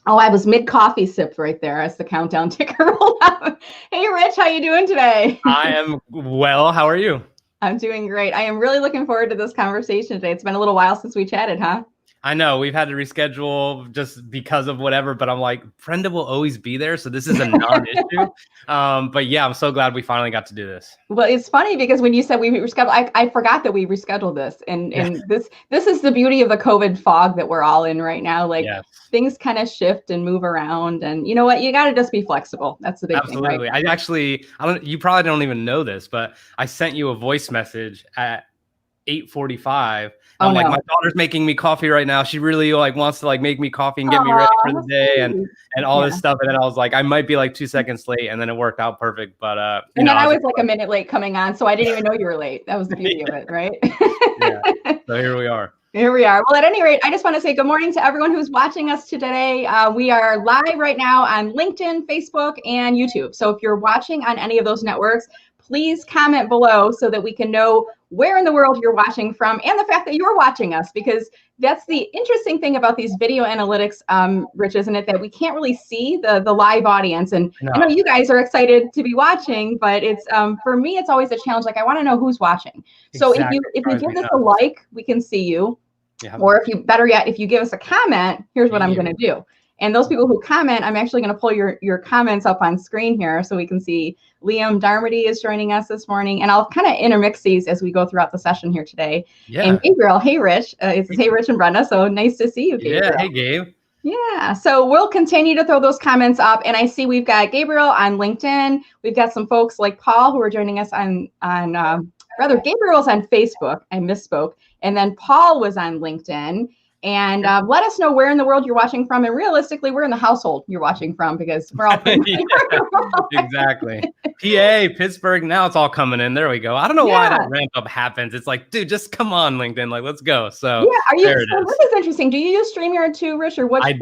Oh, I was mid coffee sip right there as the countdown ticker rolled out. Hey, Rich, how you doing today? I am well. How are you? I'm doing great. I am really looking forward to this conversation today. It's been a little while since we chatted, huh? I know we've had to reschedule just because of whatever, but I'm like, Brenda will always be there, so this is a non-issue. But yeah, I'm so glad we finally got to do this. Well, it's funny because when you said we rescheduled, I forgot that we rescheduled this, and Yeah. this is the beauty of the COVID fog that we're all in right now. Like Yes. things kind of shift and move around, and you know what? You got to just be flexible. That's the big thing, right? Absolutely. I don't. You probably don't even know this, but I sent you a voice message at 8:45. Oh I'm like, no. my daughter's making me coffee right now. She really wants to make me coffee and get me ready for the day and all this stuff. And then I was like, I might be 2 seconds late, and then it worked out perfect. But and then I was like a minute late coming on, so I didn't even know you were late. That was the beauty of it, right? Yeah. So here we are. Here we are. Well, at any rate, I just want to say good morning to everyone who's watching us today. We are live right now on LinkedIn, Facebook, and YouTube. So if you're watching on any of those networks, please comment below so that we can know where in the world you're watching from and the fact that you're watching us, because that's the interesting thing about these video analytics, Rich, isn't it? That we can't really see the live audience. And I know you guys are excited to be watching, but it's for me, it's always a challenge. Like I want to know who's watching. So Exactly. if you give this a like, we can see you. Yeah. Or if you, better yet, if you give us a comment, here's what I'm going to do. And those people who comment, I'm actually going to pull your comments up on screen here so we can see Liam Darmody is joining us this morning. And I'll kind of intermix these as we go throughout the session here today. Yeah. And Gabriel, hey, Rich. It's hey, Rich and Brenda. So nice to see you, Gabriel. Yeah, hey, Gabe. Yeah, so we'll continue to throw those comments up. And I see we've got Gabriel on LinkedIn. We've got some folks like Paul who are joining us on Gabriel's on Facebook. I misspoke. And then Paul was on LinkedIn. And let us know where in the world you're watching from. And realistically, we're in the household you're watching from, because we're all exactly. PA, Pittsburgh. Now it's all coming in. There we go. I don't know why that ramp up happens. It's like, dude, just come on, LinkedIn. Let's go. So there it is. This is interesting. Do you use StreamYard too, Rich, or what? I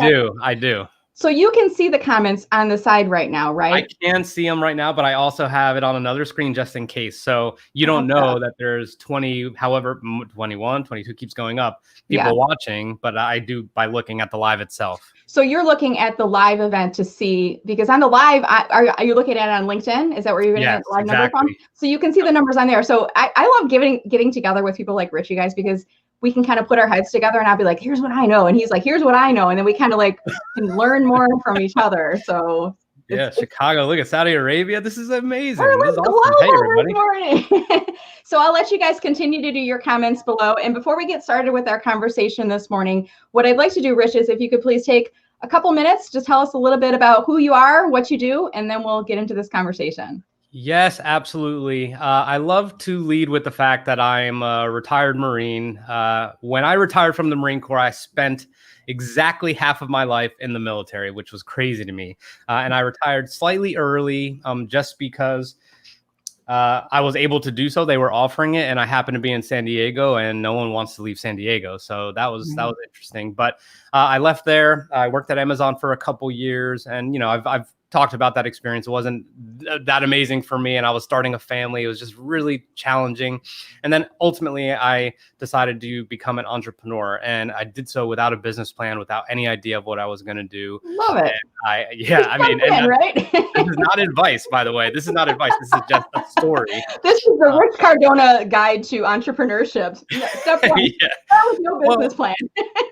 do. So you can see the comments on the side right now, right? I can see them right now, but I also have it on another screen just in case. So you don't know that there's 20, however, 21, 22 keeps going up, people watching, but I do by looking at the live itself. So you're looking at the live event to see, because on the live, are you looking at it on LinkedIn? Is that where you're getting the live number from? So you can see the numbers on there. So I love getting together with people like Rich, you guys, because we can kind of put our heads together, and I'll be like, here's what I know. And he's like, here's what I know. And then we kind of can learn more from each other. So yeah, Chicago, look at Saudi Arabia. This is amazing. This is awesome. Hey, everybody. Morning. So I'll let you guys continue to do your comments below. And before we get started with our conversation this morning, what I'd like to do, Rich, is if you could please take a couple minutes, just tell us a little bit about who you are, what you do, and then we'll get into this conversation. Yes, absolutely. I love to lead with the fact that I'm a retired Marine. When I retired from the Marine Corps, I spent exactly half of my life in the military, which was crazy to me. And I retired slightly early just because I was able to do so. They were offering it, and I happened to be in San Diego, and no one wants to leave San Diego. So that was interesting. But I left there. I worked at Amazon for a couple years, and I've talked about that experience. It wasn't that amazing for me, and I was starting a family. It was just really challenging. And then ultimately I decided to become an entrepreneur, and I did so without a business plan, without any idea of what I was going to do. Love it. Right? This is not advice, by the way. This is not advice. This is just a story. This is the Rich Cardona guide to entrepreneurship. Step one. That was no business plan.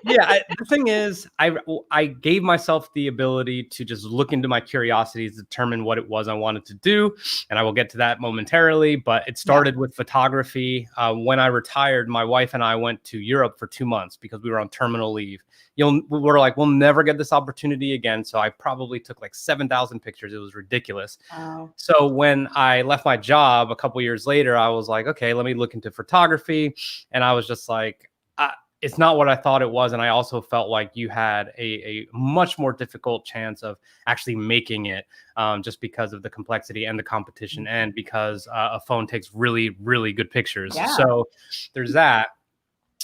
The thing is, I gave myself the ability to just look into my curiosities, determine what it was I wanted to do. And I will get to that momentarily, but it started with photography. When I retired, my wife and I went to Europe for 2 months because we were on terminal leave. We're like, we'll never get this opportunity again. So I probably took 7,000 pictures. It was ridiculous. Wow. So when I left my job a couple years later, I was like, okay, let me look into photography. And I was just like, it's not what I thought it was. And I also felt like you had a much more difficult chance of actually making it just because of the complexity and the competition, and because a phone takes really, really good pictures. Yeah. So there's that.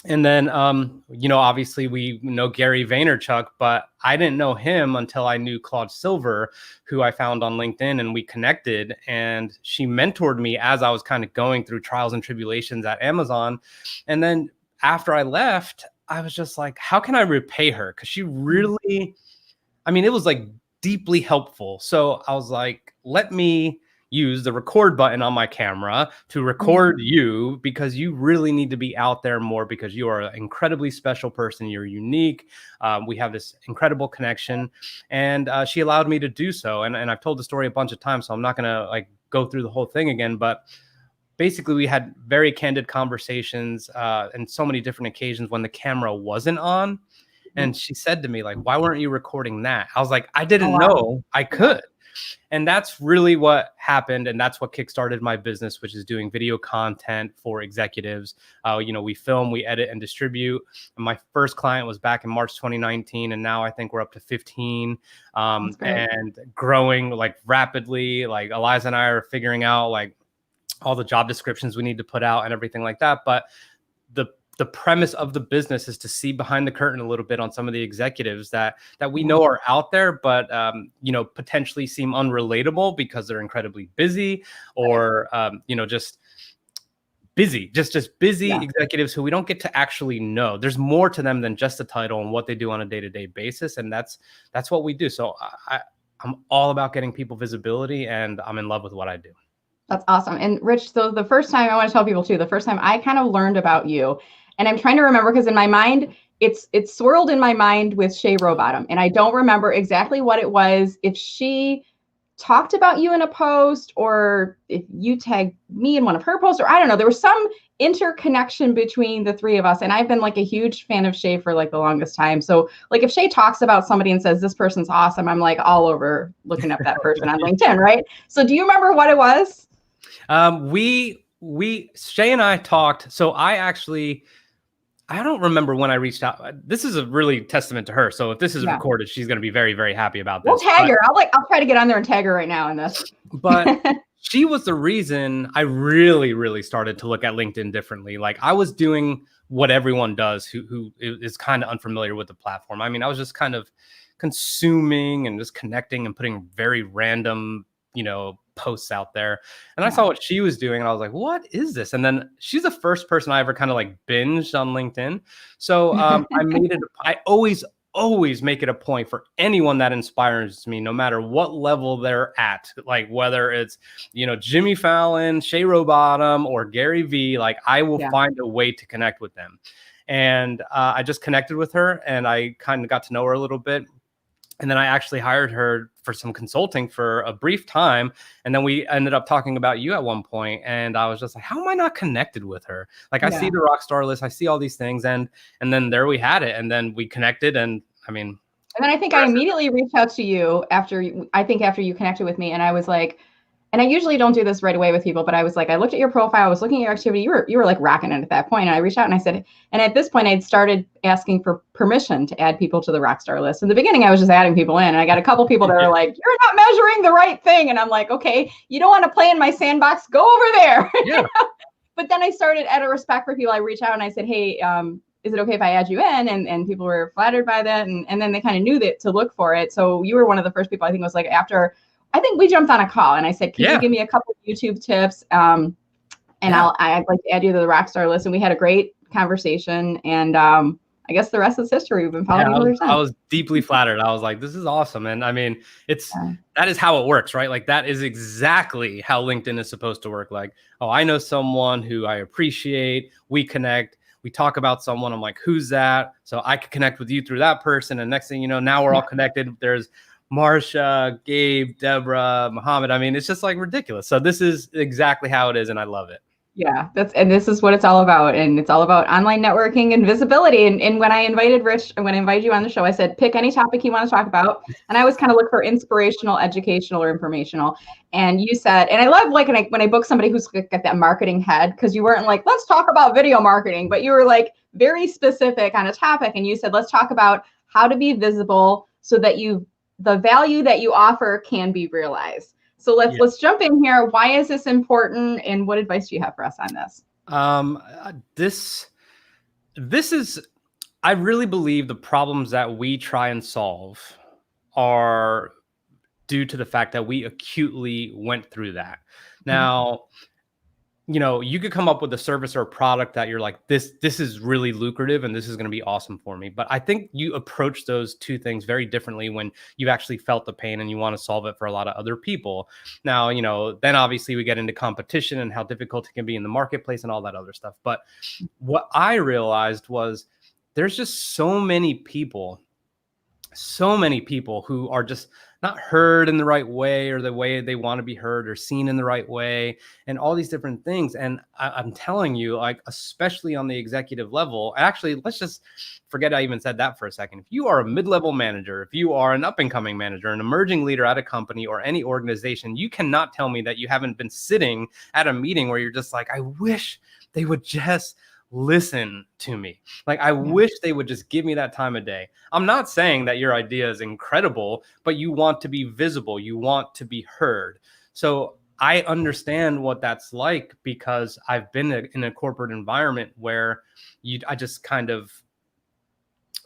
And then, obviously we know Gary Vaynerchuk, but I didn't know him until I knew Claude Silver, who I found on LinkedIn, and we connected, and she mentored me as I was kind of going through trials and tribulations at Amazon. And then after I left, I was just like, how can I repay her? Because she really I mean, it was like deeply helpful. So I was like, let me use the record button on my camera to record you, because you really need to be out there more, because you are an incredibly special person. You're unique. We have this incredible connection, and she allowed me to do so. And I've told the story a bunch of times, so I'm not going to like go through the whole thing again, but basically we had very candid conversations and so many different occasions when the camera wasn't on. And she said to me, like, why weren't you recording that? I was like, I didn't know I could. And that's really what happened. And that's what kickstarted my business, which is doing video content for executives. We film, we edit, and distribute. And my first client was back in March 2019. And now I think we're up to 15 and growing like rapidly. Like Eliza and I are figuring out like all the job descriptions we need to put out and everything like that. But the premise of the business is to see behind the curtain a little bit on some of the executives that we know are out there, but potentially seem unrelatable because they're incredibly busy, or just busy, just busy executives who we don't get to actually know. There's more to them than just the title and what they do on a day-to-day basis, and that's what we do. So I'm all about getting people visibility, and I'm in love with what I do. That's awesome. And Rich, so the first time, I want to tell people too, the first time I kind of learned about you, and I'm trying to remember because in my mind, it's swirled in my mind with Shay Rowbottom, and I don't remember exactly what it was. If she talked about you in a post, or if you tagged me in one of her posts, or I don't know, there was some interconnection between the three of us. And I've been like a huge fan of Shay for like the longest time. So like if Shay talks about somebody and says, this person's awesome, I'm like all over looking up that person on LinkedIn, right? So do you remember what it was? Shay and I talked. So I don't remember when I reached out. This is a really testament to her. So if this is recorded, she's going to be very, very happy about this. We'll tag her. I'll try to get on there and tag her right now in this. But she was the reason I really, really started to look at LinkedIn differently. Like I was doing what everyone does who is kind of unfamiliar with the platform. I mean, I was just kind of consuming and just connecting and putting very random, posts out there. And I saw what she was doing and I was like, what is this? And then she's the first person I ever kind of like binged on LinkedIn. So I always make it a point for anyone that inspires me, no matter what level they're at, like whether it's, Jimmy Fallon, Shay Rowbottom, or Gary Vee, like I will find a way to connect with them. And I just connected with her and I kind of got to know her a little bit. And then I actually hired her for some consulting for a brief time. And then we ended up talking about you at one point. And I was just like, how am I not connected with her? Like I see the rock star list, I see all these things. And then there we had it. And then we connected. And I mean. And then I think I immediately reached out to you after you connected with me. And I was like, and I usually don't do this right away with people, but I was like, I looked at your profile, I was looking at your activity. You were like rocking it at that point. And I reached out and I said, and at this point I'd started asking for permission to add people to the rockstar list. In the beginning, I was just adding people in, and I got a couple people that were like, you're not measuring the right thing. And I'm like, okay, you don't want to play in my sandbox, go over there. Yeah. But then I started, out of respect for people, I reached out and I said, hey, is it okay if I add you in? And people were flattered by that. And then they kind of knew that to look for it. So you were one of the first people, I think it was like after, I think we jumped on a call and I said, can you give me a couple of YouTube tips? And I'd like to add you to the rockstar list. And we had a great conversation. And I guess the rest is history. We've been following each other since. I was deeply flattered. I was like, this is awesome. And I mean, that is how it works, right? Like that is exactly how LinkedIn is supposed to work. Like, oh, I know someone who I appreciate. We connect. We talk about someone. I'm like, who's that? So I could connect with you through that person. And next thing you know, now we're all connected. There's Marsha, Gabe, Deborah, Muhammad. I mean, it's just like ridiculous. So this is exactly how it is. And I love it. Yeah, this is what it's all about. And it's all about online networking and visibility. And when I invited Rich, and when I invited you on the show, I said, pick any topic you want to talk about. And I always kind of look for inspirational, educational, or informational. And you said, and I love like when I book somebody who's got that marketing head, because you weren't like, let's talk about video marketing, but you were like very specific on a topic. And you said, let's talk about how to be visible so that the value that you offer can be realized. So let's jump in here. Why is this important, and what advice do you have for us on this? This is, I really believe the problems that we try and solve are due to the fact that we acutely went through that. Now, you could come up with a service or a product that you're like, this is really lucrative and this is going to be awesome for me. But I think you approach those two things very differently when you actually felt the pain and you want to solve it for a lot of other people. Now, then obviously we get into competition and how difficult it can be in the marketplace and all that other stuff. But what I realized was there's just so many people who are just not heard in the right way or the way they want to be heard or seen in the right way and all these different things. And I'm telling you, like, especially on the executive level, actually, let's just forget I even said that for a second. If you are a mid-level manager, if you are an up-and-coming manager, an emerging leader at a company or any organization, you cannot tell me that you haven't been sitting at a meeting where you're just like, I wish they would just listen to me. Like, I wish they would just give me that time of day. I'm not saying that your idea is incredible, but you want to be visible. You want to be heard. So I understand what that's like because I've been in a corporate environment where I just kind of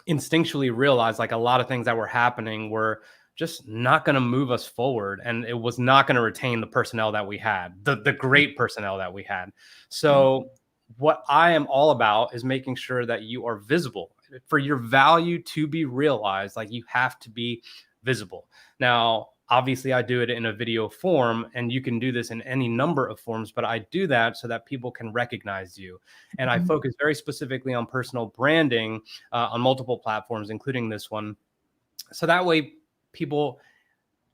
instinctually realized like a lot of things that were happening were just not going to move us forward. And it was not going to retain the personnel that we had, the great personnel that we had. So what I am all about is making sure that you are visible. For your value to be realized, like, you have to be visible. Now, obviously, I do it in a video form, and you can do this in any number of forms, but I do that so that people can recognize you. And I focus very specifically on personal branding on multiple platforms, including this one. So that way people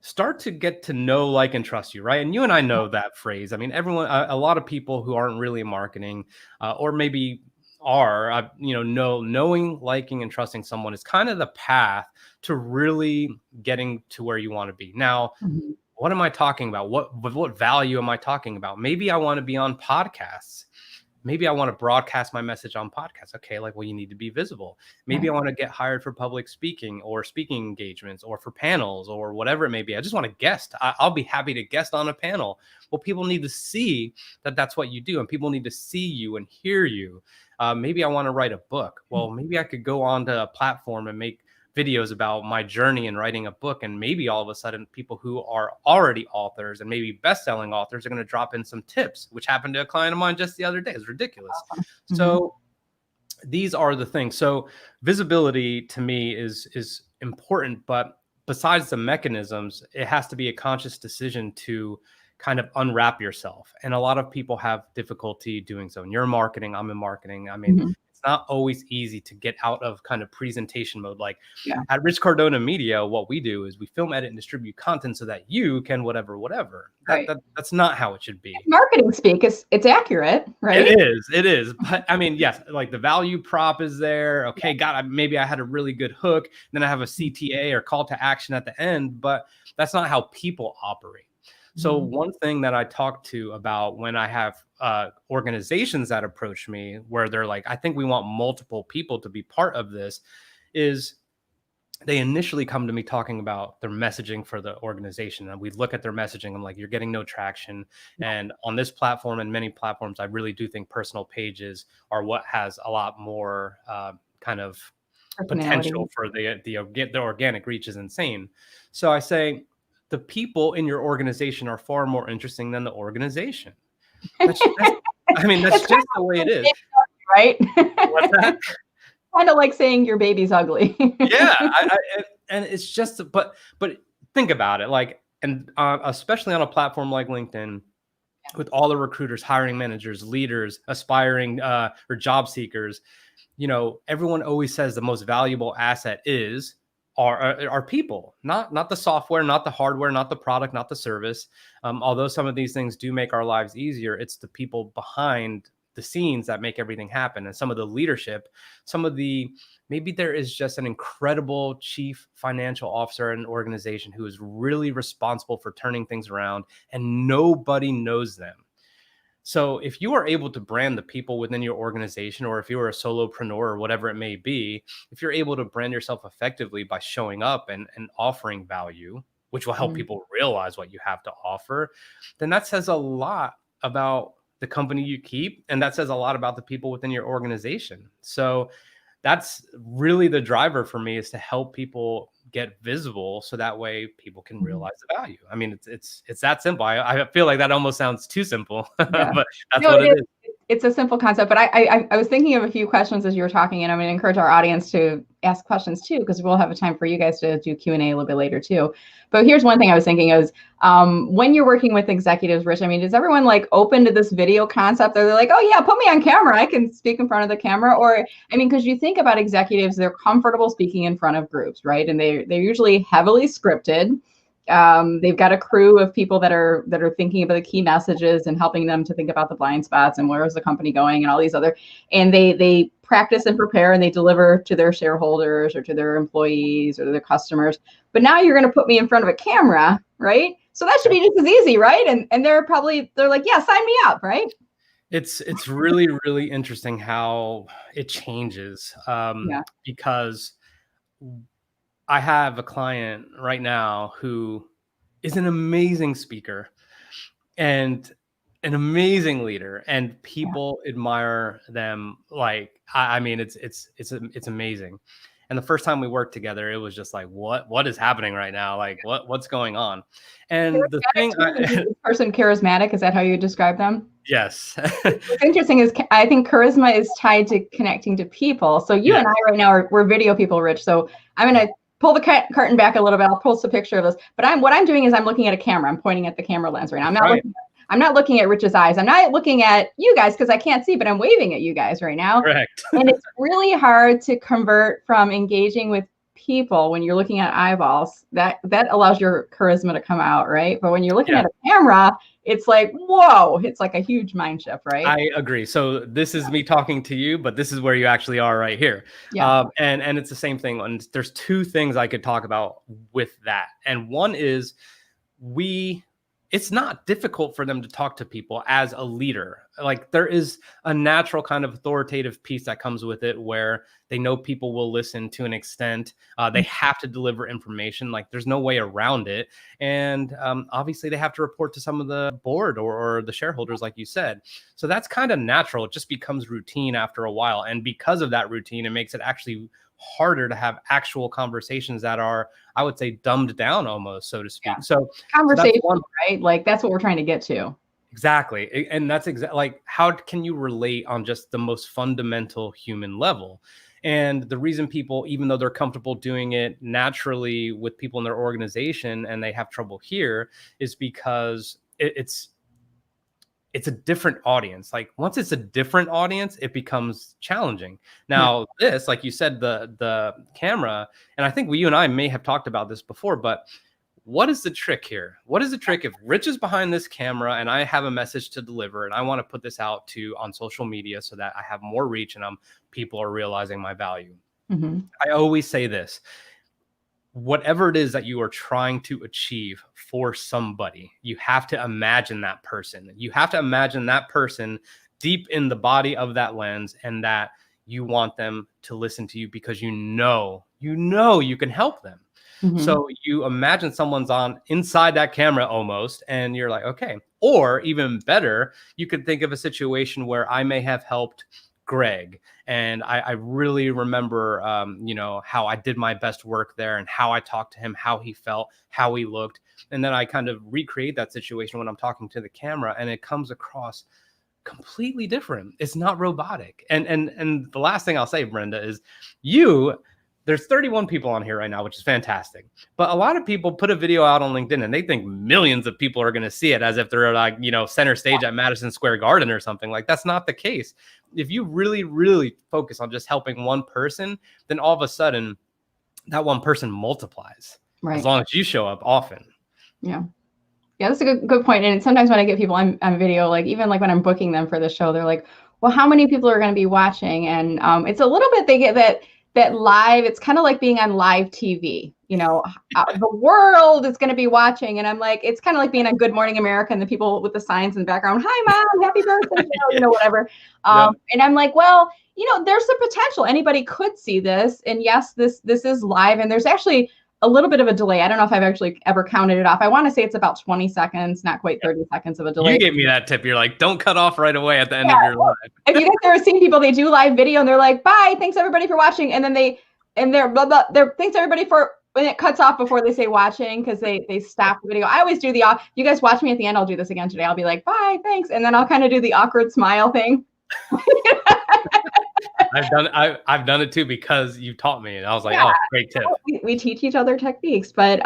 start to get to know, like, and trust you, right? And you and I know that phrase. I mean, everyone, a lot of people who aren't really in marketing or maybe are, knowing, liking, and trusting someone is kind of the path to really getting to where you want to be. Now, what am I talking about? What value am I talking about? Maybe I want to be on podcasts. Maybe I want to broadcast my message on podcasts. Okay, like, well, you need to be visible. Maybe I want to get hired for public speaking or speaking engagements or for panels or whatever it may be. I just want to guest. I'll be happy to guest on a panel. Well, people need to see that that's what you do, and people need to see you and hear you. Maybe I want to write a book. Well, maybe I could go onto a platform and make videos about my journey in writing a book, and maybe all of a sudden people who are already authors and maybe best-selling authors are going to drop in some tips, which happened to a client of mine just the other day. It's ridiculous. So these are the things. So visibility to me is important, but besides the mechanisms, it has to be a conscious decision to kind of unwrap yourself. And a lot of people have difficulty doing so. And you're in marketing, I'm in marketing. I mean, it's not always easy to get out of kind of presentation mode. Like at Rich Cardona Media, what we do is we film, edit, and distribute content so that you can whatever. That's not how it should be. Marketing speak, it's accurate, right? It is. But I mean, yes, like the value prop is there. Okay, maybe I had a really good hook. Then I have a CTA or call to action at the end, but that's not how people operate. So one thing that I talk to about when I have organizations that approach me where they're like, I think we want multiple people to be part of this, is they initially come to me talking about their messaging for the organization. And we look at their messaging. I'm like, you're getting no traction. And on this platform and many platforms, I really do think personal pages are what has a lot more kind of potential for the organic reach is insane. So I say, the people in your organization are far more interesting than the organization. That's just the way it is. Right? What's that? Kind of like saying your baby's ugly. And it's just, but think about it, like, and especially on a platform like LinkedIn, with all the recruiters, hiring managers, leaders, aspiring or job seekers, everyone always says the most valuable asset are people, not the software, not the hardware, not the product, not the service. Although some of these things do make our lives easier, it's the people behind the scenes that make everything happen. And some of the leadership, maybe there is just an incredible chief financial officer in an organization who is really responsible for turning things around, and nobody knows them. So if you are able to brand the people within your organization, or if you are a solopreneur or whatever it may be, if you're able to brand yourself effectively by showing up and offering value, which will help people realize what you have to offer, then that says a lot about the company you keep. And that says a lot about the people within your organization. So that's really the driver for me, is to help people get visible so that way people can realize the value. I mean, it's that simple. I feel like that almost sounds too simple, Yeah. but that's what it is. It's a simple concept, but I was thinking of a few questions as you were talking, and I'm going to encourage our audience to ask questions too, because we'll have a time for you guys to do Q&A a little bit later too. But here's one thing I was thinking is, when you're working with executives, Rich, I mean, is everyone like open to this video concept? Or they're like, oh yeah, put me on camera, I can speak in front of the camera? Or, I mean, because you think about executives, they're comfortable speaking in front of groups, right? And they're usually heavily scripted. They've got a crew of people that are thinking about the key messages and helping them to think about the blind spots and where is the company going and all these other, and they practice and prepare and they deliver to their shareholders or to their employees or to their customers. But now you're going to put me in front of a camera, right? So that should be just as easy, right? And they're like, yeah, sign me up, right? It's really, really interesting how it changes, because I have a client right now who is an amazing speaker and an amazing leader, and people admire them. Like, I mean, it's amazing. And the first time we worked together, it was just like, what is happening right now? Like, what's going on? And the thing, is this person charismatic? Is that how you describe them? Yes. What's interesting is I think charisma is tied to connecting to people. So you and I right now we're video people, Rich. So I'm going to pull the curtain back a little bit. I'll post a picture of this. But what I'm doing is I'm looking at a camera. I'm pointing at the camera lens right now. I'm not looking at Rich's eyes. I'm not looking at you guys because I can't see, but I'm waving at you guys right now. Correct. And it's really hard to convert from engaging with people when you're looking at eyeballs. That allows your charisma to come out, right? But when you're looking at a camera, it's like, whoa, it's like a huge mind shift, right? I agree. So this is me talking to you, but this is where you actually are right here. Yeah. And it's the same thing. And there's two things I could talk about with that. And one is it's not difficult for them to talk to people as a leader. Like, there is a natural kind of authoritative piece that comes with it where they know people will listen to an extent. They have to deliver information. Like, there's no way around it. And obviously they have to report to some of the board or the shareholders, like you said. So that's kind of natural. It just becomes routine after a while. And because of that routine, it makes it actually harder to have actual conversations that are, I would say, dumbed down almost, so to speak. Yeah. So conversation, right? Like, that's what we're trying to get to. Exactly. And that's like, how can you relate on just the most fundamental human level? And the reason people, even though they're comfortable doing it naturally with people in their organization and they have trouble here, is because it's a different audience. Like, once it's a different audience, it becomes challenging. Now, this, like you said, the camera, and I think you and I may have talked about this before, but what is the trick here? What is the trick if Rich is behind this camera and I have a message to deliver and I want to put this out on social media so that I have more reach and people are realizing my value? Mm-hmm. I always say this: whatever it is that you are trying to achieve for somebody, you have to imagine that person. You have to imagine that person deep in the body of that lens, and that you want them to listen to you because you know you can help them. Mm-hmm. So you imagine someone's inside that camera almost, and you're like, okay. Or even better, you could think of a situation where I may have helped Greg, and I really remember, how I did my best work there and how I talked to him, how he felt, how he looked. And then I kind of recreate that situation when I'm talking to the camera, and it comes across completely different. It's not robotic. And the last thing I'll say, Brenda, is there's 31 people on here right now, which is fantastic. But a lot of people put a video out on LinkedIn and they think millions of people are going to see it as if they're like, center stage at Madison Square Garden or something. Like, that's not the case. If you really, really focus on just helping one person, then all of a sudden that one person multiplies, right? As long as you show up often. Yeah. Yeah, that's a good point. And sometimes when I get people on video, like even like when I'm booking them for the show, they're like, well, how many people are going to be watching? And it's a little bit, they get that live, it's kind of like being on live TV, the world is going to be watching. And I'm like, it's kind of like being on Good Morning America and the people with the signs in the background, hi mom, happy birthday, whatever. And I'm like, well, there's the potential. Anybody could see this. And yes, this is live. And there's actually a little bit of a delay. I don't know if I've actually ever counted it off. I want to say it's about 20 seconds, not quite 30 seconds of a delay. You gave me that tip. You're like, don't cut off right away at the end of your live. If you guys ever seen people, they do live video and they're like, bye, thanks everybody for watching. And then they're blah, blah, thanks everybody for when it cuts off before they say watching, because they stop the video. I always do you guys watch me at the end. I'll do this again today. I'll be like, bye, thanks. And then I'll kind of do the awkward smile thing. I've done it too because you taught me, and I was like, yeah. oh, great tip. We teach each other techniques, but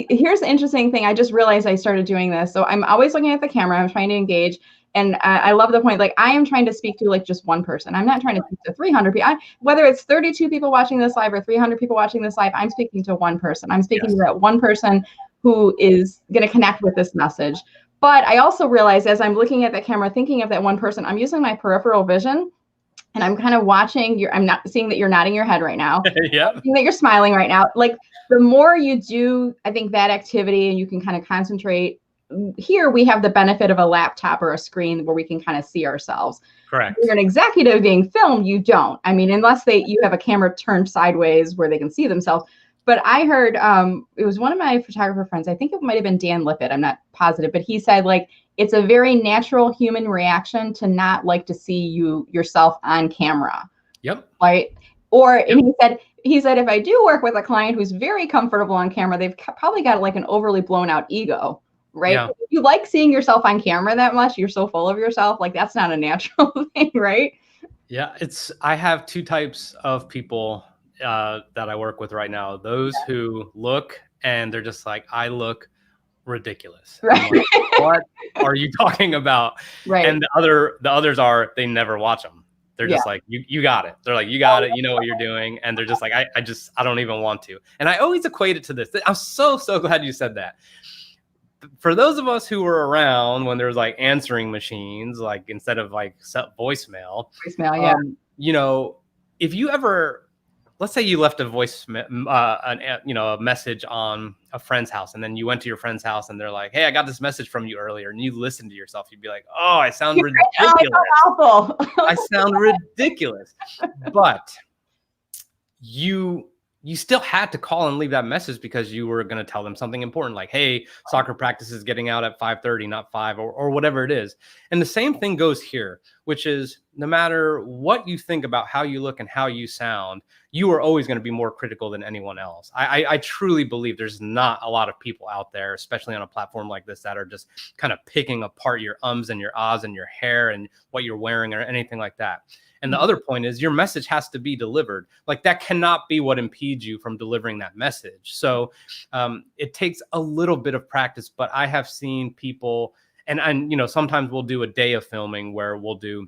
here's the interesting thing. I just realized I started doing this. So I'm always looking at the camera. I'm trying to engage. And I love the point, like I am trying to speak to like just one person. I'm not trying to speak to 300 people. Whether it's 32 people watching this live or 300 people watching this live, I'm speaking to one person. I'm speaking to that one person who is going to connect with this message. But I also realize as I'm looking at the camera, thinking of that one person, I'm using my peripheral vision. And I'm kind of watching I'm not seeing that you're nodding your head right now. Yeah. Seeing that you're smiling right now. Like the more you do, I think that activity and you can kind of concentrate. Here we have the benefit of a laptop or a screen where we can kind of see ourselves. Correct. If you're an executive being filmed, you don't. I mean, unless you have a camera turned sideways where they can see themselves. But I heard it was one of my photographer friends. I think it might have been Dan Lippett. I'm not positive, but he said like it's a very natural human reaction to not like to see yourself on camera. Yep. Right. Or and he said if I do work with a client who's very comfortable on camera, they've probably got like an overly blown out ego. Right. Yeah. If you like seeing yourself on camera that much, you're so full of yourself. Like that's not a natural thing. Right. Yeah. I have two types of people that I work with right now. Those who look and they're just like, I look ridiculous. Right. Like, what are you talking about? Right. And the others are, they never watch them. They're just like, you got it. They're like, you got it. You know what you're doing. And they're just like, I don't even want to. And I always equate it to this. I'm so glad you said that. For those of us who were around when there was like answering machines, like instead of like voicemail, yeah. You know, if you ever, let's say you left a a message on a friend's house, and then you went to your friend's house and they're like, hey, I got this message from you earlier, and you listened to yourself, you'd be like, oh, I sound ridiculous. Awful. I sound ridiculous. But you still had to call and leave that message because you were going to tell them something important, like, hey, soccer practice is getting out at 5:30, not 5, or whatever it is. And the same thing goes here, which is no matter what you think about how you look and how you sound, you are always going to be more critical than anyone else. I truly believe there's not a lot of people out there, especially on a platform like this, that are just kind of picking apart your ums and your ahs and your hair and what you're wearing or anything like that. And the other point is your message has to be delivered. Like that cannot be what impedes you from delivering that message. So it takes a little bit of practice, but I have seen people and you know, sometimes we'll do a day of filming where we'll do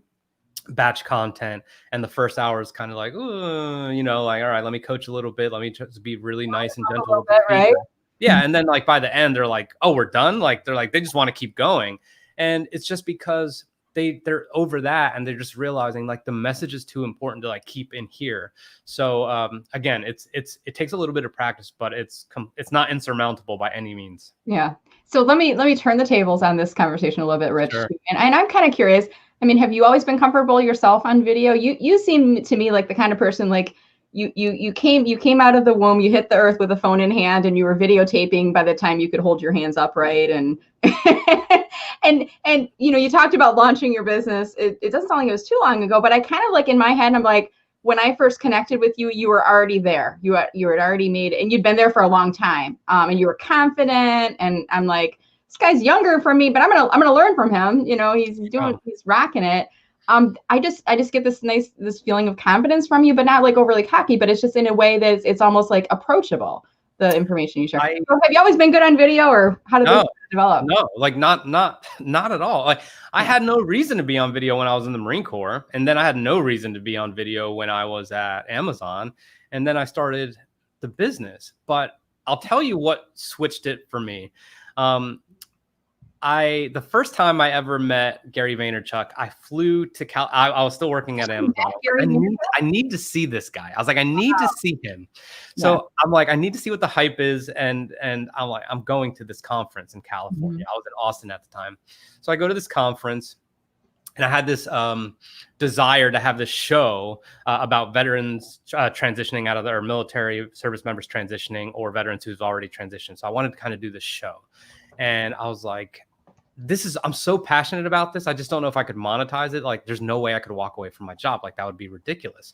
batch content and the first hour is kind of like, you know, like, all right, let me coach a little bit. Let me just be really nice and gentle with the right? Yeah. And then like by the end, they're like, oh, we're done. Like, they're like, they just want to keep going. And it's just because they're over that and they're just realizing like the message is too important to like keep in here. So again, it takes a little bit of practice, but it's not insurmountable by any means. Yeah. So let me turn the tables on this conversation a little bit, Rich. Sure. And I'm kind of curious. I mean, have you always been comfortable yourself on video? You seem to me like the kind of person like you came out of the womb, you hit the earth with a phone in hand, and you were videotaping by the time you could hold your hands upright and and you know, you talked about launching your business. It doesn't sound like it was too long ago, but I kind of like in my head, I'm like, when I first connected with you, you were already there. You had already made, and you'd been there for a long time. And you were confident. And I'm like, this guy's younger from me, but I'm gonna learn from him. You know, he's rocking it. I just get this feeling of confidence from you, but not like overly cocky, but it's just in a way that it's almost like approachable, the information you share. So have you always been good on video, or how did this develop? No, like not at all. Like I had no reason to be on video when I was in the Marine Corps, and then I had no reason to be on video when I was at Amazon, and then I started the business. But I'll tell you what switched it for me. The first time I ever met Gary Vaynerchuk, I flew to I was still working at Amazon. I need to see this guy. I was like, I need to see him. So I'm like, I need to see what the hype is. And I'm like, I'm going to this conference in California. I was in Austin at the time. So I go to this conference and I had this desire to have this show about veterans transitioning out of their military service members transitioning, or veterans who've already transitioned. So I wanted to kind of do this show. And I was like, I'm so passionate about this. I just don't know if I could monetize it. Like, there's no way I could walk away from my job. Like, that would be ridiculous.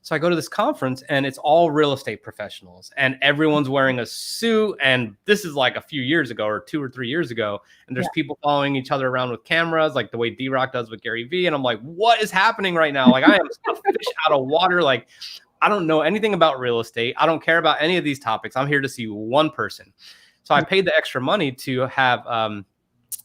So I go to this conference and it's all real estate professionals and everyone's wearing a suit. And this is like a few years ago or 2 or 3 years ago. And there's people following each other around with cameras, like the way D-Rock does with Gary Vee. And I'm like, what is happening right now? Like, I am a fish out of water. Like, I don't know anything about real estate. I don't care about any of these topics. I'm here to see one person. So I paid the extra money to have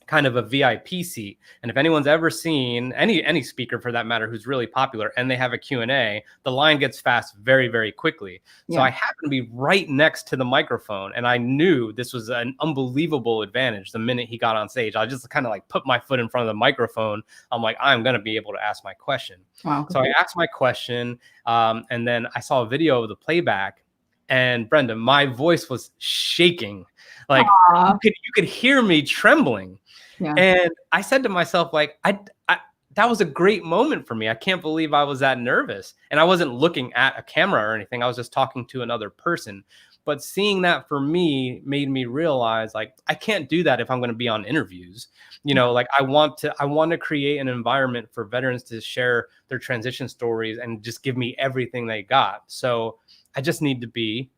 kind of a VIP seat. And if anyone's ever seen any speaker for that matter who's really popular and they have a Q&A, the line gets fast very, very quickly. So I happened to be right next to the microphone and I knew this was an unbelievable advantage the minute he got on stage. I just kind of like put my foot in front of the microphone. I'm like, I'm going to be able to ask my question. Wow. So I asked my question and then I saw a video of the playback. And Brenda, my voice was shaking. Like you could hear me trembling. Yeah. And I said to myself, like, that was a great moment for me. I can't believe I was that nervous. And I wasn't looking at a camera or anything. I was just talking to another person. But seeing that for me made me realize, like, I can't do that if I'm going to be on interviews. You know, like I want to create an environment for veterans to share their transition stories and just give me everything they got. So I just need to be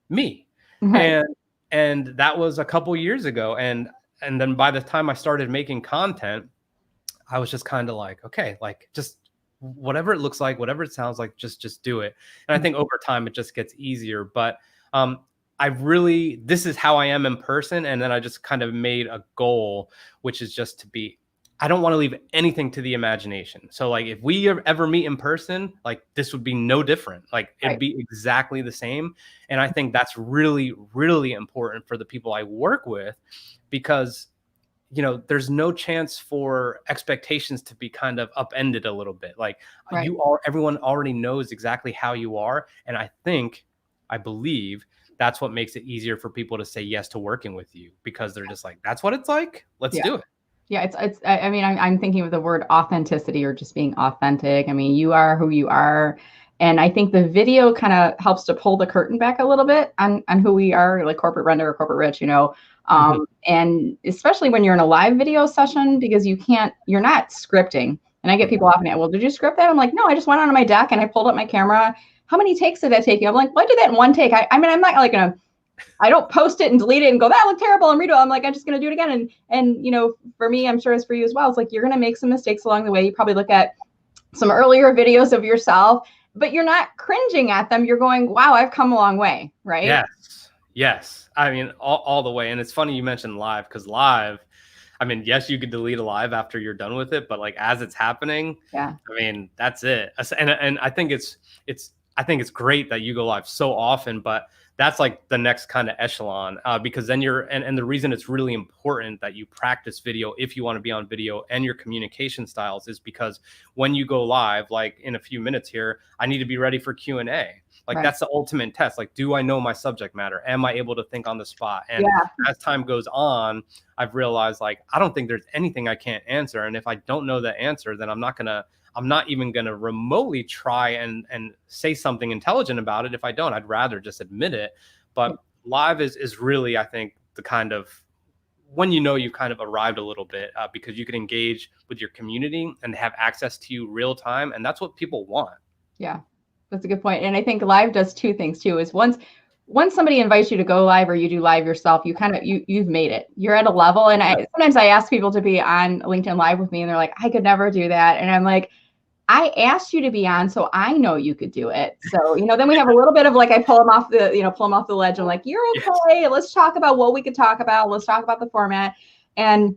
me. Right. And that was a couple years ago. And then by the time I started making content, I was just kind of like, okay, like just whatever it looks like, whatever it sounds like, just do it. And I think over time it just gets easier. But this is how I am in person. And then I just kind of made a goal, which is just to be, I don't want to leave anything to the imagination. So like if we ever meet in person, like this would be no different. Like it'd be exactly the same. And I think that's really, really important for the people I work with, because, you know, there's no chance for expectations to be kind of upended a little bit. Like everyone already knows exactly how you are. And I believe that's what makes it easier for people to say yes to working with you, because they're just like, that's what it's like. Let's do it. Yeah, I mean, I'm thinking of the word authenticity, or just being authentic. I mean, you are who you are. And I think the video kind of helps to pull the curtain back a little bit on who we are, like corporate Brenda or corporate Rich, you know. And especially when you're in a live video session, because you're not scripting. And I get people often, well, did you script that? I'm like, no, I just went on my deck and I pulled up my camera. How many takes did that take you? I'm like, well, I did that in one take. I mean, I'm not like I don't post it and delete it and go, that looked terrible, and redo it. I'm like, I'm just going to do it again. And, you know, for me, I'm sure it's for you as well. It's like, you're going to make some mistakes along the way. You probably look at some earlier videos of yourself, but you're not cringing at them. You're going, wow, I've come a long way. Right. Yes. I mean, all the way. And it's funny you mentioned live, because live, I mean, yes, you could delete a live after you're done with it, but like as it's happening, I mean, that's it. And I think it's great that you go live so often, but that's like the next kind of echelon, because then and the reason it's really important that you practice video if you want to be on video, and your communication styles, is because when you go live, like in a few minutes here, I need to be ready for Q&A. Like that's the ultimate test. Like, do I know my subject matter? Am I able to think on the spot? And as time goes on, I've realized, like, I don't think there's anything I can't answer. And if I don't know the answer, then I'm not even going to remotely try and say something intelligent about it. If I don't, I'd rather just admit it. But live is really, I think, the kind of when you know you've kind of arrived a little bit, because you can engage with your community and have access to you real time. And that's what people want. Yeah, that's a good point. And I think live does two things too, is once somebody invites you to go live, or you do live yourself, you've made it. You're at a level. And sometimes I ask people to be on LinkedIn Live with me, and they're like, I could never do that. And I'm like, I asked you to be on, so I know you could do it. So, you know, then we have a little bit of like, I pull them off the ledge. I'm like, you're okay. Yes. Let's talk about what we could talk about. Let's talk about the format. And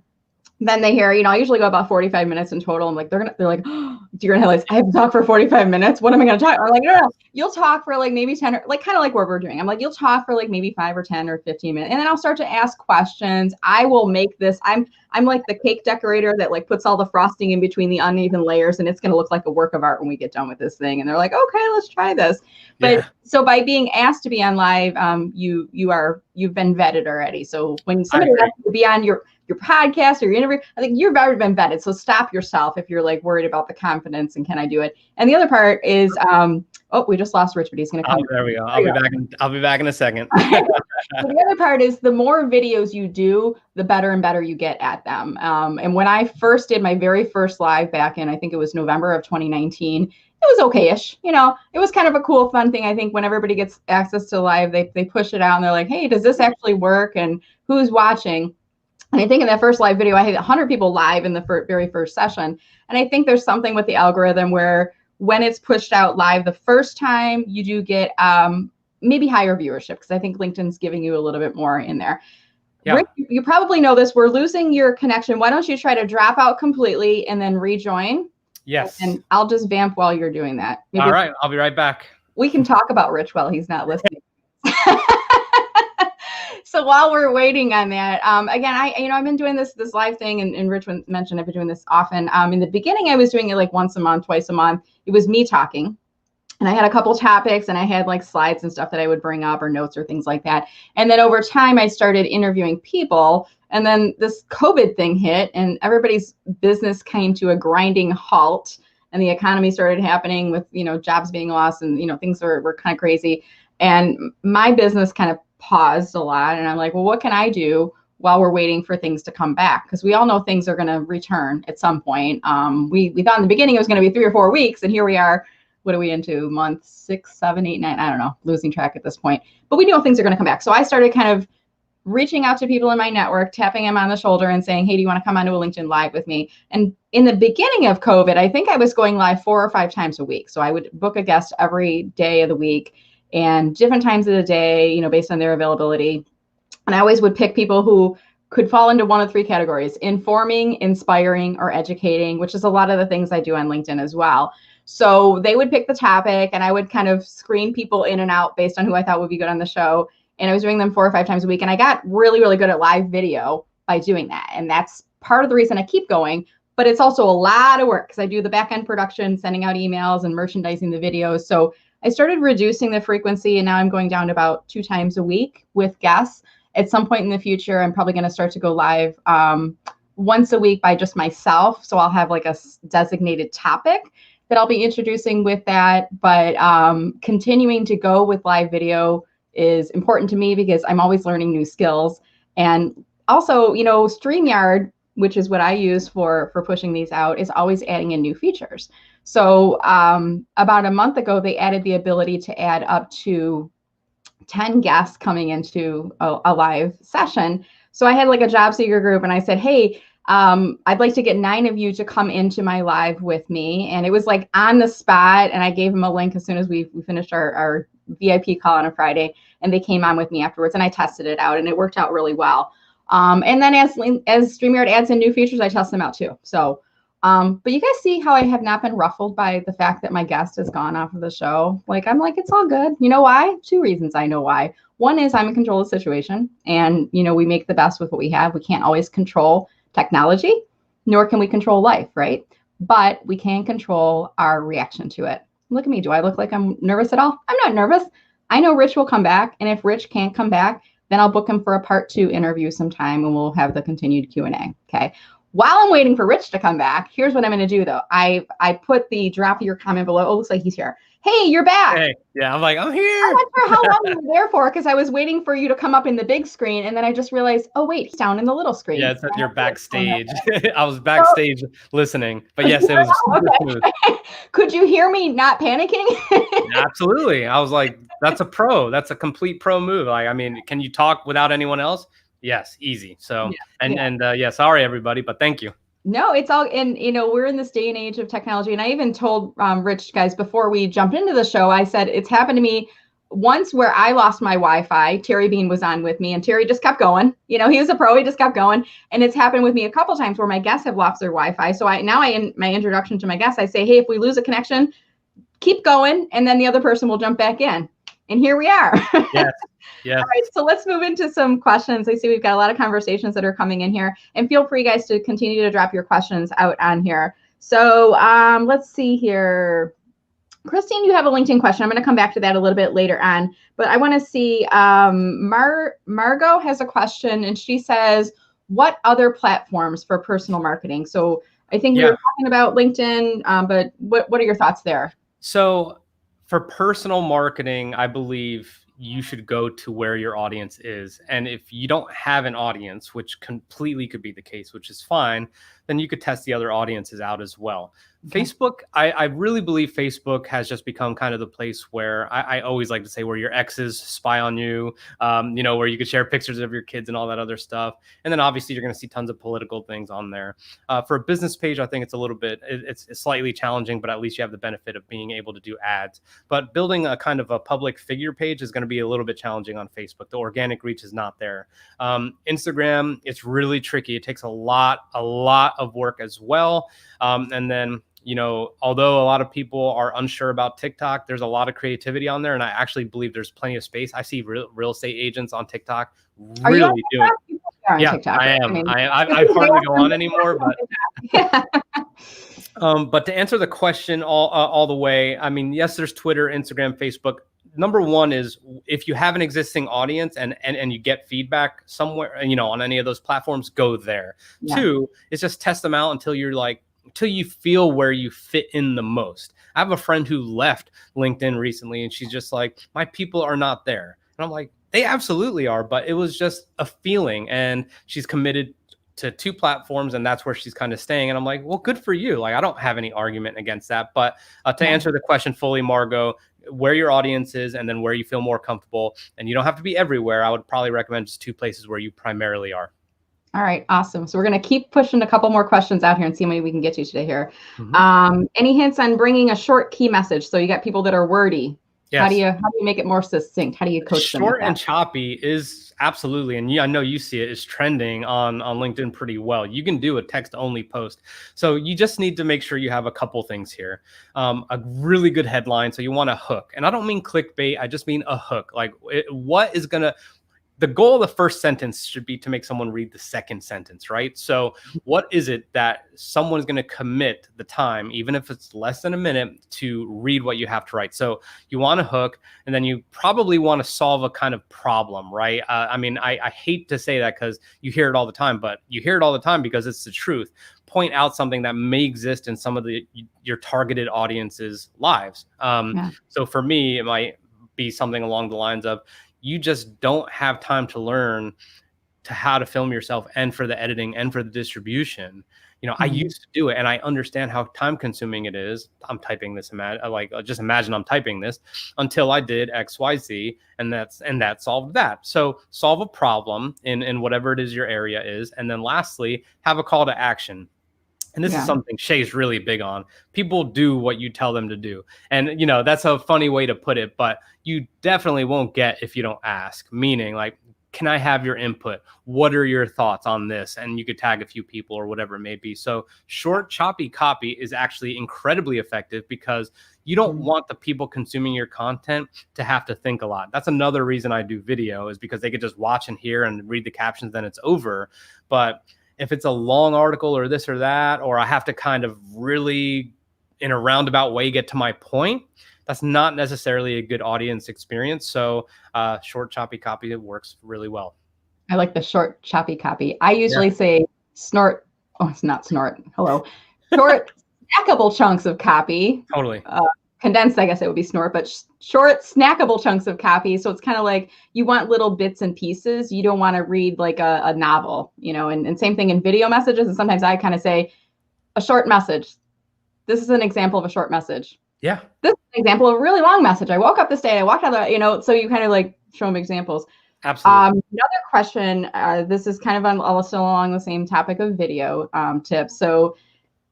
then they hear, you know, I usually go about 45 minutes in total. I'm like, they're like, oh, you're going to have like, I have to talk for 45 minutes. What am I going to talk? I'm like, no, you'll talk for like maybe 10 or like kind of like what we're doing. I'm like, you'll talk for like maybe 5 or 10 or 15 minutes. And then I'll start to ask questions. I will make this. I'm like the cake decorator that like puts all the frosting in between the uneven layers, and it's going to look like a work of art when we get done with this thing. And they're like, okay, let's try this. But so by being asked to be on live, you've been vetted already. So when somebody asks you to be on your podcast or your interview, I think you've already been vetted. So stop yourself if you're like worried about the confidence and can I do it? And the other part is Oh, we just lost Rich, but he's going to come. There we go. I'll be back in a second. So the other part is the more videos you do, the better and better you get at them. And when I first did my very first live back in, I think it was November of 2019, it was okay-ish. You know, it was kind of a cool, fun thing. I think when everybody gets access to live, they push it out and they're like, hey, does this actually work? And who's watching? And I think in that first live video, I had 100 people live in the very first session. And I think there's something with the algorithm where when it's pushed out live the first time, you do get maybe higher viewership, because I think LinkedIn's giving you a little bit more in there. Yeah. Rick, you probably know this. We're losing your connection. Why don't you try to drop out completely and then rejoin? Yes. And I'll just vamp while you're doing that. Maybe all right. I'll be right back. We can talk about Rich while he's not listening. So while we're waiting on that, again, I've been doing this live thing, and Rich mentioned I've been doing this often. In the beginning, I was doing it like once a month, twice a month. It was me talking. And I had a couple topics, and I had like slides and stuff that I would bring up, or notes or things like that. And then over time, I started interviewing people. And then this COVID thing hit, and everybody's business came to a grinding halt. And the economy started happening with, jobs being lost, and, things were kind of crazy. And my business kind of paused a lot. And I'm like, well, what can I do while we're waiting for things to come back? Because we all know things are going to return at some point. We thought in the beginning it was going to be 3 or 4 weeks, and here we are. What are we into? Month 6, 7, 8, 9? I don't know, losing track at this point. But we know things are going to come back. So I started kind of reaching out to people in my network, tapping them on the shoulder and saying, hey, do you want to come onto a LinkedIn Live with me? And in the beginning of COVID, I think I was going live 4 or 5 times a week. So I would book a guest every day of the week and different times of the day, based on their availability. And I always would pick people who could fall into one of 3 categories: informing, inspiring, or educating, which is a lot of the things I do on LinkedIn as well. So they would pick the topic, and I would kind of screen people in and out based on who I thought would be good on the show. And I was doing them 4 or 5 times a week. And I got really, really good at live video by doing that. And that's part of the reason I keep going. But it's also a lot of work, because I do the back end production, sending out emails and merchandising the videos. So I started reducing the frequency, and now I'm going down to about 2 times a week with guests. At some point in the future, I'm probably going to start to go live once a week by just myself. So I'll have like a designated topic that I'll be introducing with that. But continuing to go with live video is important to me, because I'm always learning new skills. And also, StreamYard, which is what I use for pushing these out, is always adding in new features. So about a month ago, they added the ability to add up to 10 guests coming into a live session. So I had like a job seeker group, and I said, hey, I'd like to get 9 of you to come into my live with me. And it was like on the spot. And I gave them a link as soon as we finished our VIP call on a Friday, and they came on with me afterwards, and I tested it out, and it worked out really well. And then as StreamYard adds in new features, I test them out too. So, but you guys see how I have not been ruffled by the fact that my guest has gone off of the show. Like, I'm like, it's all good. You know why? 2 reasons I know why. One is I'm in control of the situation, and, we make the best with what we have. We can't always control technology, nor can we control life, right? But we can control our reaction to it. Look at me. Do I look like I'm nervous at all? I'm not nervous. I know Rich will come back. And if Rich can't come back, then I'll book him for a part 2 interview sometime, and we'll have the continued Q&A. Okay. While I'm waiting for Rich to come back, here's what I'm going to do, though. I put the drop your comment below. Oh, looks like he's here. Hey, you're back. Hey, yeah, I'm like, I'm here. I'm not sure how long you were there for, because I was waiting for you to come up in the big screen, and then I just realized, oh wait, he's down in the little screen. Yeah, it's that you're backstage. I was backstage listening, but yes, it was super smooth. Could you hear me not panicking? Absolutely. I was like, that's a pro. That's a complete pro move. Like, I mean, can you talk without anyone else? Yes, easy. So, yeah, sorry everybody, but thank you. No, it's all, and we're in this day and age of technology. And I even told Rich, guys, before we jumped into the show, I said, it's happened to me once where I lost my Wi-Fi. Terry Bean was on with me, and Terry just kept going. He was a pro. He just kept going. And it's happened with me a couple times where my guests have lost their Wi-Fi. So in my introduction to my guests, I say, hey, if we lose a connection, keep going. And then the other person will jump back in. And here we are. Yes. Yeah. All right, so let's move into some questions. I see we've got a lot of conversations that are coming in here, and feel free, guys, to continue to drop your questions out on here. So let's see here. Christine, you have a LinkedIn question. I'm going to come back to that a little bit later on, but I want to see Margot has a question, and she says, what other platforms for personal marketing? So I think we were talking about LinkedIn, but what are your thoughts there? So For personal marketing, I believe you should go to where your audience is. And if you don't have an audience, which completely could be the case, which is fine, then you could test the other audiences out as well. Okay. Facebook, I really believe Facebook has just become kind of the place where I always like to say where your exes spy on you, where you could share pictures of your kids and all that other stuff. And then obviously you're going to see tons of political things on there. For a business page, I think it's a little bit, it's slightly challenging, but at least you have the benefit of being able to do ads. But building a kind of a public figure page is going to be a little bit challenging on Facebook. The organic reach is not there. Instagram, it's really tricky. It takes a lot of work as well. And then, although a lot of people are unsure about TikTok, there's a lot of creativity on there. And I actually believe there's plenty of space. I see real estate agents on TikTok really doing. Yeah, TikTok. I am. I've hardly go on anymore, but to answer the question all the way, I mean, yes, there's Twitter, Instagram, Facebook. Number one is if you have an existing audience and you get feedback somewhere, on any of those platforms, go there. Yeah. Two is just test them out until you feel where you fit in the most. I have a friend who left LinkedIn recently and she's just like, my people are not there. And I'm like, they absolutely are, but it was just a feeling, and she's committed to 2 platforms and that's where she's kind of staying. And I'm like, well, good for you. Like, I don't have any argument against that. But to answer the question fully, Margot, where your audience is and then where you feel more comfortable, and you don't have to be everywhere. I would probably recommend just 2 places where you primarily are. All right, awesome. So we're going to keep pushing a couple more questions out here and see how many we can get to today here. Mm-hmm. Any hints on bringing a short key message? So you got people that are wordy. Yes. How do you make it more succinct? How do you coach them? Short and choppy is absolutely, and I know you see it, is trending on LinkedIn pretty well. You can do a text only post. So you just need to make sure you have a couple things here. A really good headline. So you want a hook. And I don't mean clickbait. I just mean a hook. Like the goal of the first sentence should be to make someone read the second sentence, right? So what is it that someone's going to commit the time, even if it's less than a minute, to read what you have to write? So you want a hook, and then you probably want to solve a kind of problem, right? I hate to say that because you hear it all the time, but you hear it all the time because it's the truth. Point out something that may exist in some of your targeted audience's lives. So for me, it might be something along the lines of, you just don't have time to learn how to film yourself, and for the editing and for the distribution. I used to do it and I understand how time consuming it is. I'm typing this, just imagine I'm typing this until I did XYZ, and that solved that. So solve a problem in whatever it is your area is. And then lastly, have a call to action. And this is something Shay's really big on. People do what you tell them to do. And, that's a funny way to put it, but you definitely won't get if you don't ask. Meaning, like, can I have your input? What are your thoughts on this? And you could tag a few people or whatever it may be. So short, choppy copy is actually incredibly effective because you don't want the people consuming your content to have to think a lot. That's another reason I do video, is because they could just watch and hear and read the captions, then it's over. But if it's a long article or this or that, or I have to kind of really in a roundabout way get to my point, that's not necessarily a good audience experience. So short, choppy copy, it works really well. I like the short, choppy copy. I usually say snort. Oh, it's not snort. Hello. Short, snackable chunks of copy. Totally. Condensed, I guess it would be snort, but short, snackable chunks of copy. So it's kind of like you want little bits and pieces. You don't want to read like a novel, and same thing in video messages. And sometimes I kind of say a short message. This is an example of a short message. Yeah. This is an example of a really long message. I woke up this day, I walked out, so you kind of like show them examples. Absolutely. Another question, this is kind of still along the same topic of video tips. So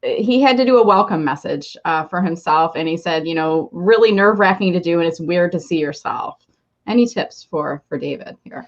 he had to do a welcome message for himself. And he said, really nerve-wracking to do. And it's weird to see yourself. Any tips for David here?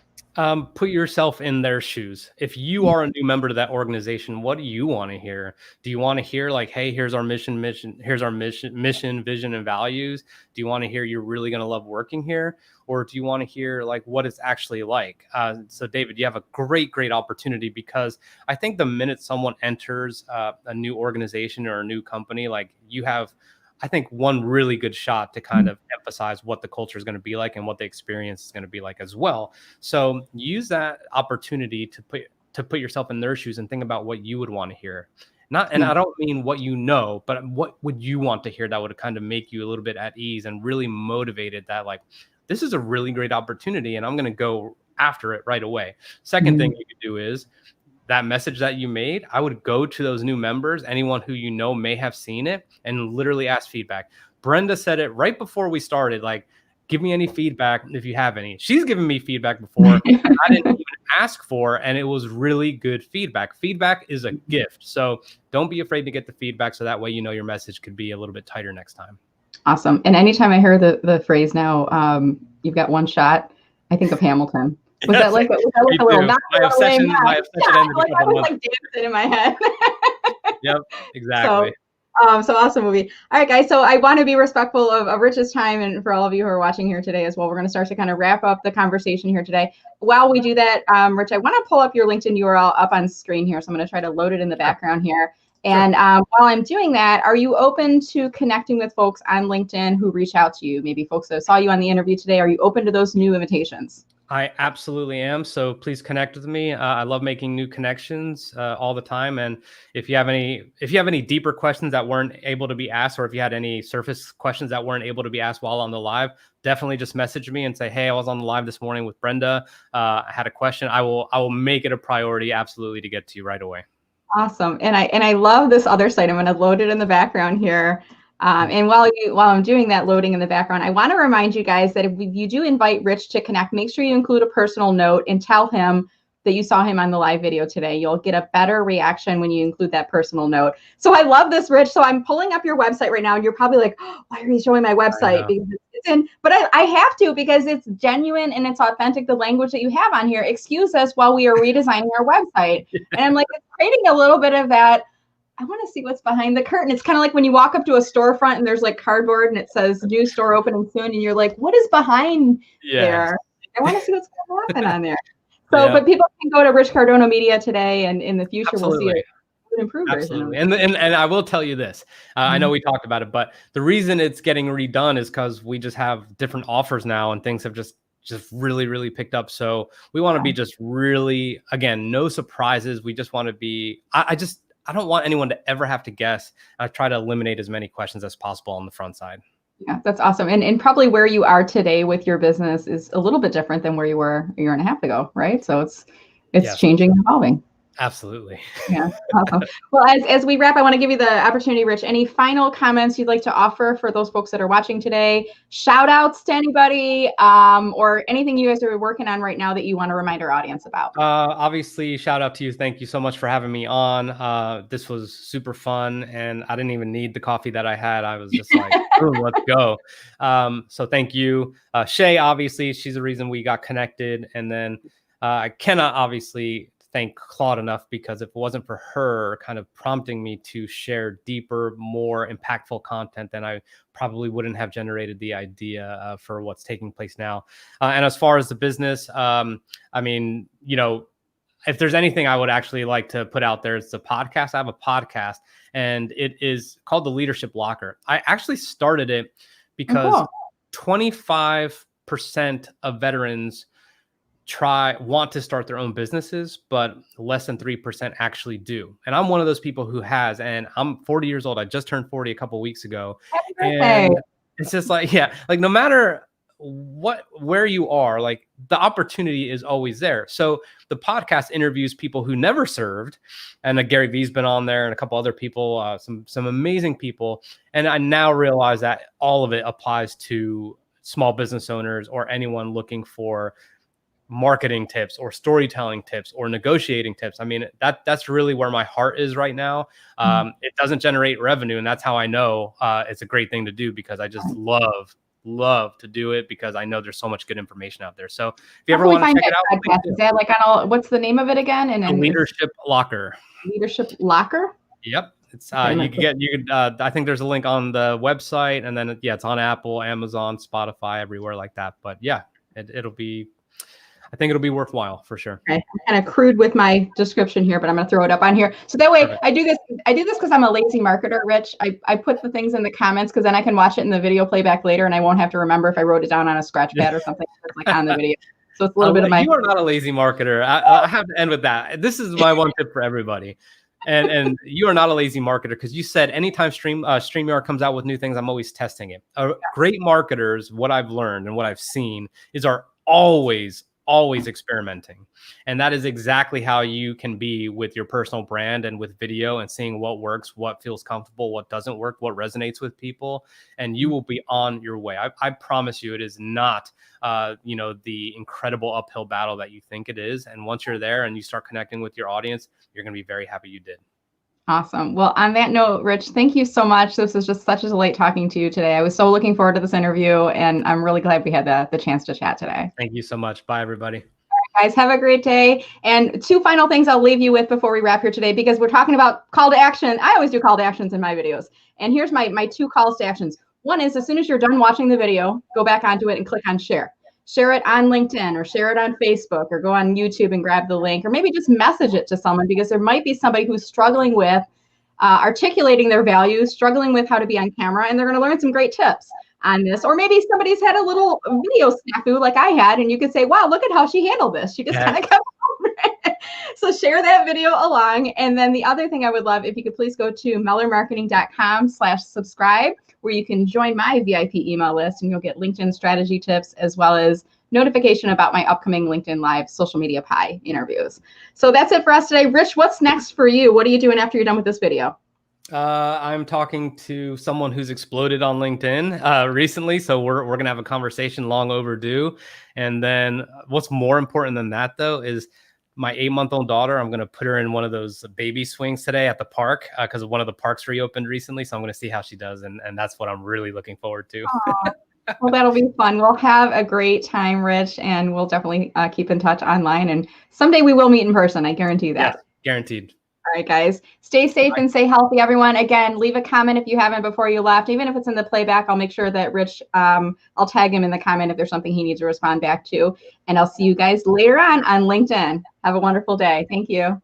Put yourself in their shoes. If you are a new member to that organization, what do you want to hear? Do you want to hear like, hey, here's our mission, here's our mission, vision, and values? Do you want to hear you're really going to love working here? Or do you want to hear like what it's actually like? So David, you have a great opportunity, because I think the minute someone enters a new organization or a new company, like you have, I think, one really good shot to kind of emphasize what the culture is going to be like and what the experience is going to be like as well. So use that opportunity to put yourself in their shoes and think about what you would want to hear. And I don't mean what you know, but what would you want to hear that would kind of make you a little bit at ease and really motivated that like, this is a really great opportunity and I'm going to go after it right away. Second thing you could do is that message that you made, I would go to those new members, anyone who you know may have seen it, and literally ask feedback. Brenda said it right before we started, like, give me any feedback if you have any. She's given me feedback before I didn't even ask for, and it was really good feedback. Feedback is a gift. So don't be afraid to get the feedback so that way you know your message could be a little bit tighter next time. Awesome. And anytime I hear the phrase now, you've got one shot, I think of Hamilton. Was that like a little not my obsession ended I was like dancing in my head. Yep, exactly. So awesome movie. All right, guys. So I want to be respectful of Rich's time and for all of you who are watching here today as well. We're going to start to kind of wrap up the conversation here today. While we do that, Rich, I want to pull up your LinkedIn URL up on screen here. So I'm going to try to load it in the background here. And while I'm doing that, are you open to connecting with folks on LinkedIn who reach out to you? Maybe folks that saw you on the interview today. Are you open to those new invitations? I absolutely am. So please connect with me. I love making new connections all the time. And if you have any deeper questions that weren't able to be asked, or if you had any surface questions that weren't able to be asked while on the live, definitely just message me and say, hey, I was on the live this morning with Brenda. I had a question. I will make it a priority absolutely to get to you right away. Awesome. And I love this other site. I'm going to load it in the background here. And while I'm doing that loading in the background, I want to remind you guys that if you do invite Rich to connect, make sure you include a personal note and tell him that you saw him on the live video today. You'll get a better reaction when you include that personal note. So I love this, Rich. So I'm pulling up your website right now, and you're probably like, oh, why are you showing my website? Because it's in, but I have to, because it's genuine and it's authentic, the language that you have on here. Excuse us while we are redesigning our website. And I'm like, it's creating a little bit of that. I want to see what's behind the curtain. It's kind of like when you walk up to a storefront and there's like cardboard and it says new store opening soon, and you're like, what is behind there? I want to see what's going to happen on there. So, but people can go to Rich Cardona Media today, and in the future we'll see it improve. Absolutely. And I will tell you this. I know we talked about it, but the reason it's getting redone is because we just have different offers now, and things have just really, really picked up. So we want to be just really, again, no surprises. We just want to be, I don't want anyone to ever have to guess. I try to eliminate as many questions as possible on the front side. Yeah, that's awesome. And probably where you are today with your business is a little bit different than where you were a year and a half ago, right? So it's changing and evolving. Absolutely. Yeah. Awesome. Well, as we wrap, I want to give you the opportunity, Rich. Any final comments you'd like to offer for those folks that are watching today? Shout outs to anybody, or anything you guys are working on right now that you want to remind our audience about? Obviously, shout out to you. Thank you so much for having me on. This was super fun, and I didn't even need the coffee that I had. I was just like, boom, let's go. So thank you. Shay, obviously, she's the reason we got connected. And then I cannot obviously thank Claude enough, because if it wasn't for her kind of prompting me to share deeper, more impactful content, then I probably wouldn't have generated the idea for what's taking place now. And as far as the business, I mean, you know, if there's anything I would actually like to put out there, it's a podcast. I have a podcast, and it is called The Leadership Locker. I actually started it because 25% of veterans want to start their own businesses, but less than 3% actually do. And I'm one of those people who has, and I'm 40 years old. I just turned 40 a couple of weeks ago. Happy birthday. And it's just like, like no matter where you are, like the opportunity is always there. So the podcast interviews people who never served, and Gary Vee's been on there and a couple other people, some amazing people. And I now realize that all of it applies to small business owners or anyone looking for marketing tips or storytelling tips or negotiating tips. I mean, that's really where my heart is right now. It doesn't generate revenue, and that's how I know it's a great thing to do, because I just love to do it, because I know there's so much good information out there. So if you ever want to check it out, is that like on what's the name of it again? And The Leadership Locker. Leadership Locker. Yep. It's you could I think there's a link on the website, and then it's on Apple, Amazon, Spotify, everywhere like that. But yeah, I think it'll be worthwhile for sure. Okay. I'm kind of crude with my description here, but I'm going to throw it up on here. So that way I do this because I'm a lazy marketer, Rich. I put the things in the comments, because then I can watch it in the video playback later, and I won't have to remember if I wrote it down on a scratch pad or something that's like on the video. So it's a little bit of my. You are not a lazy marketer. I have to end with that. This is my one tip for everybody. And you are not a lazy marketer, because you said anytime StreamYard comes out with new things, I'm always testing it. Great marketers, what I've learned and what I've seen is are always experimenting. And that is exactly how you can be with your personal brand and with video, and seeing what works, what feels comfortable, what doesn't work, what resonates with people, and you will be on your way. I promise you, it is not the incredible uphill battle that you think it is. And once you're there and you start connecting with your audience, you're going to be very happy you did. Awesome. Well, on that note, Rich, thank you so much. This was just such a delight talking to you today. I was so looking forward to this interview, and I'm really glad we had the chance to chat today. Thank you so much. Bye, everybody. All right, guys, have a great day. And 2 final things I'll leave you with before we wrap here today, because we're talking about call to action. I always do call to actions in my videos. And here's my 2 calls to actions. One is, as soon as you're done watching the video, go back onto it and click on share. Share it on LinkedIn, or share it on Facebook, or go on YouTube and grab the link, or maybe just message it to someone, because there might be somebody who's struggling with articulating their values, struggling with how to be on camera, and they're going to learn some great tips on this. Or maybe somebody's had a little video snafu like I had, and you could say, wow, look at how she handled this. She just kind of kept over it. So share that video along. And then the other thing I would love, if you could please go to mellermarketing.com/subscribe, where you can join my VIP email list, and you'll get LinkedIn strategy tips, as well as notification about my upcoming LinkedIn Live Social Media Pie interviews. So that's it for us today. Rich, what's next for you? What are you doing after you're done with this video? I'm talking to someone who's exploded on LinkedIn recently. So we're going to have a conversation, long overdue. And then what's more important than that, though, is my 8-month-old daughter. I'm going to put her in one of those baby swings today at the park, because one of the parks reopened recently. So I'm going to see how she does. And that's what I'm really looking forward to. Well, that'll be fun. We'll have a great time, Rich, and we'll definitely keep in touch online. And someday we will meet in person. I guarantee that. Yes, guaranteed. All right, guys. Stay safe and stay healthy, everyone. Again, leave a comment if you haven't before you left. Even if it's in the playback, I'll make sure that Rich, I'll tag him in the comment if there's something he needs to respond back to. And I'll see you guys later on LinkedIn. Have a wonderful day. Thank you.